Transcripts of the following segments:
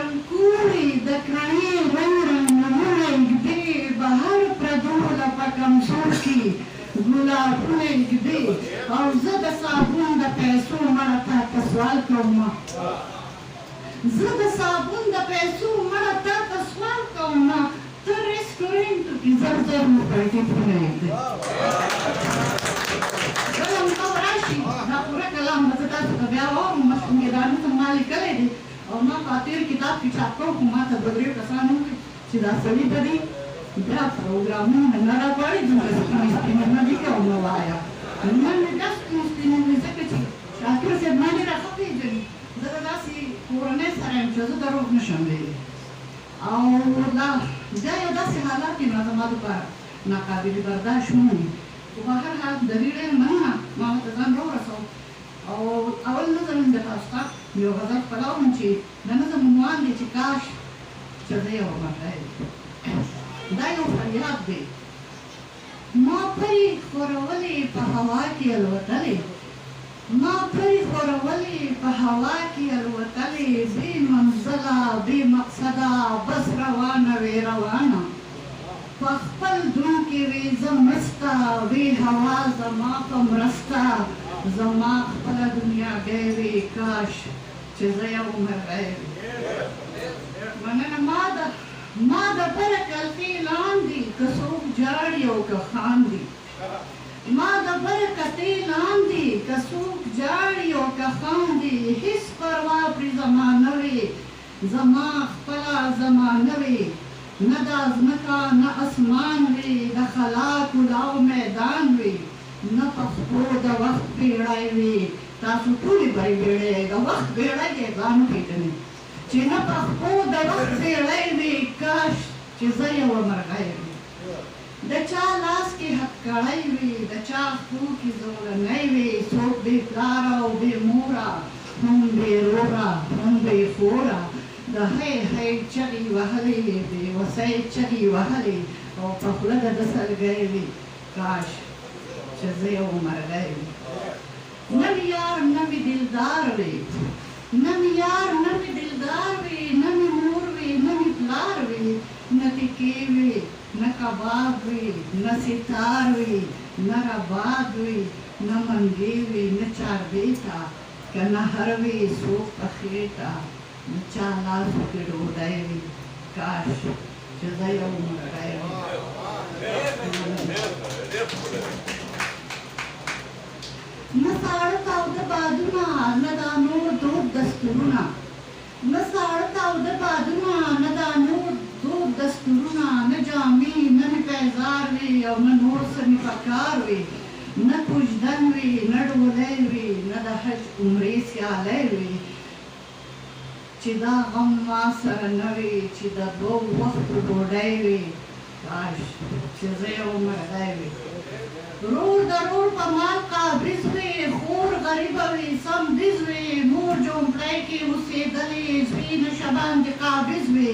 جنکوري د کڼې رنګ رنګ نومونه ږدي بهر پردو لپه کمزور کې ګلابونه ږدي او زه د صابون د پیسو مړه تا ته سوال کوم زه د صابون د پیسو مړه تا ته سوال کوم ته رسټورنټ کې زر زر روپۍ ټیپونه ږدي کله مو راشي دا پوره کلام به زه تاسو ته بیا واورم مخکې مې دا نظم ما لیکلی دی او ما په تېر کتاب کې چاپ کړو خو ما ته دوه درې کسان وویل چې دا سړي به دې بیا پروګرامونه نه راغواړي دومره سپینې سپینې نه لیکه او نه وایه نن مې دا سپینې سپینې مې ځکه چې شاکر صاحب ما ډېره ښه پېژني زه د داسې کورنۍ سره یم چې زه دروغ نه شم ویلی او دا بیا یو داسې حالات دي نو زما دپاره ناقابل برداشت ومني خو په هر حال د دې ډېره مننه ما ورته ځان راورسوم او اول نظم مې د تاسو ته یو غزل خپلوم چې د نظم عنوان دی چې کاش چې زه یو مرغۍ دا یو فریاد دی ما پرې خورولې په هوا کې الوتلې ما پرې خورولې په هوا کې الوتلې بې منزله بې مقصده بس روانه وې روانه په خپل دون کې وې زه مسته وې هوا زما په مرسته زما خپله دنیاګۍ وې کاش چې زه یو مرغۍ وې مننه ما د بره کلکې لاندې که څوک جاړي او که خاندي ما د بره کتې لاندې که څوک جاړي او که خاندي هېڅ پروا پرې زما نه وې زما خپله زمانه وې نه دا ځمکه نه اسمان وې د خلا کلاو میدان وې نه په خپو د وخت بیړۍ وې تاسو ټولې به یې بیړۍ د وخت بیړۍ یې ځان پېژنئ چې نه په خپو د وخت بیړۍ وې کاش چې زه یوه مرغۍ وې د چا لاس کې هتکړۍ وې د چا خپو کې زولنۍ وې څوک بې پلاره او بې موره هم بې روره هم بې خوره د هی هی چغې وهلې بې وسۍ چغې وهلې او په خوله د ده سلګۍ وې کاش چې زه یوه مرغۍ وې نه مې یار نه مې دلدار وې نه مې یار نه مې دلدار وې نه مې مور وې نه مې پلار وې نه تکې وې نه کباب وې نه ستار وې نه رباب وې نه منګې وې نه چاربېته که نهر وې څوک په خېټه نه چا لاسو کې ډوډۍ وې کاش چې زه یو مرغۍ وې نه ساړه تاوده بادونه نه دا نور دود دستورونه نه ساړه تاوده بادونه نه دا نور دود دستورونه نه جامې نه مې پیزار وې او نه نور څه مې پکار وې نه کوژدن وې نه ډولۍ وې نه د حج عمرې سیالۍ وې چې دا غم ما سره نه وې چې د دوو وختو ډوډۍ وې کاش چې زه یو مرغۍ وې رور د رور په مال قابض وې خور غریبه وې سم ډیز وې مور جومپړی کې اوسېدلې زوی نشه باندې قابض وې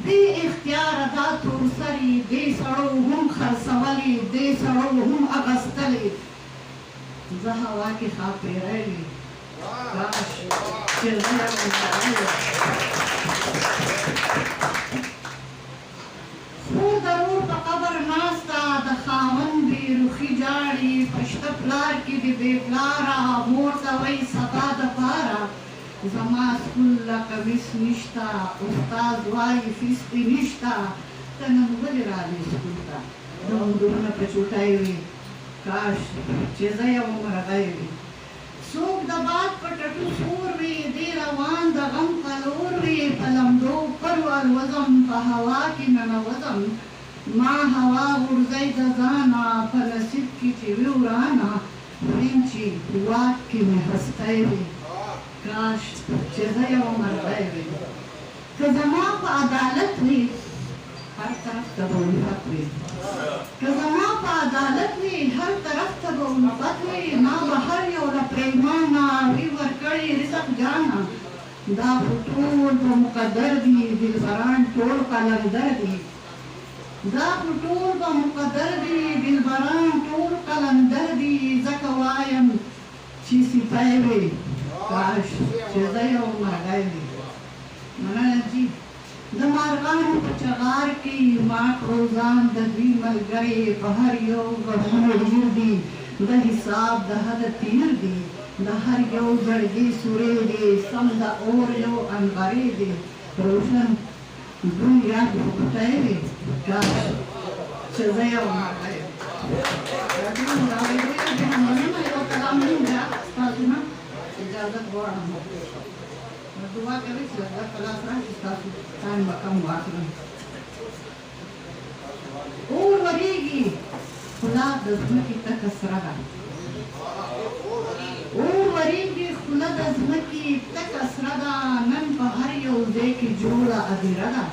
بې اختیاره دا تور سرې دې سړو هم خرڅولې دې سړو هم اغستلې زه هوا کې ښاپېری وې کاش چې زه یو مرغۍ وې خور د رور په قبر ناسته د خاوند بېروخي جاړي په شته پلار کې د بې پلاره مور ته وایي سبا دپاره زما سکول له کمیس نشته استاد وایي فیس دې نشته ته نن ولې راغلې سکول ته د مدرونه په چوټۍ وې کاش چې زه یو مرغۍ وې څوک د باد په ټټو سور وې دې روان د غم پلور وې په لمدو پر والوزم په هوا کې ننوزم ما هوا غورځئ د ځانه په نصیب کې چې وي ورانه ویم چې واک کې مې هستی وې کاش چې زه یوه مرغۍ وې که زما په عدالت وې هر طرف ته به الفت وې که زما په عدالت وې هر طرف ته به الفت وې ما به هر یو له پرېمانه وي ورکړې رزق جانه دا خو ټول په مقدر دي دلبران ټول قلندر دي دا خو ټول په مقدر دي دلبران ټول قلندر دي ځکه وایم چې سپی وې کاش چې زه یو مرغۍ وې مننه جي د مارغانو په چغار کې ما روزان د دوی ملګري په هر یو غږونه ډېر دي د حساب د حد تیر دي د هر یو زړګي سورې دي سم د اور یو انغارې دي روشن دوی یاد وکړی وي کاش چې زه یو مارغه یم مننه یو کلام نه ده ستاسو نه اجازه غواړم دعا کوي چې الله تعالی سره تاسو ټایم به کم واخلئ اور ورېږي خوله د ځمکې تکه سره ده اور ورېږي خوله د ځمکې تکه سره ده نن په هر یو ځای کې جوړه هدیره ده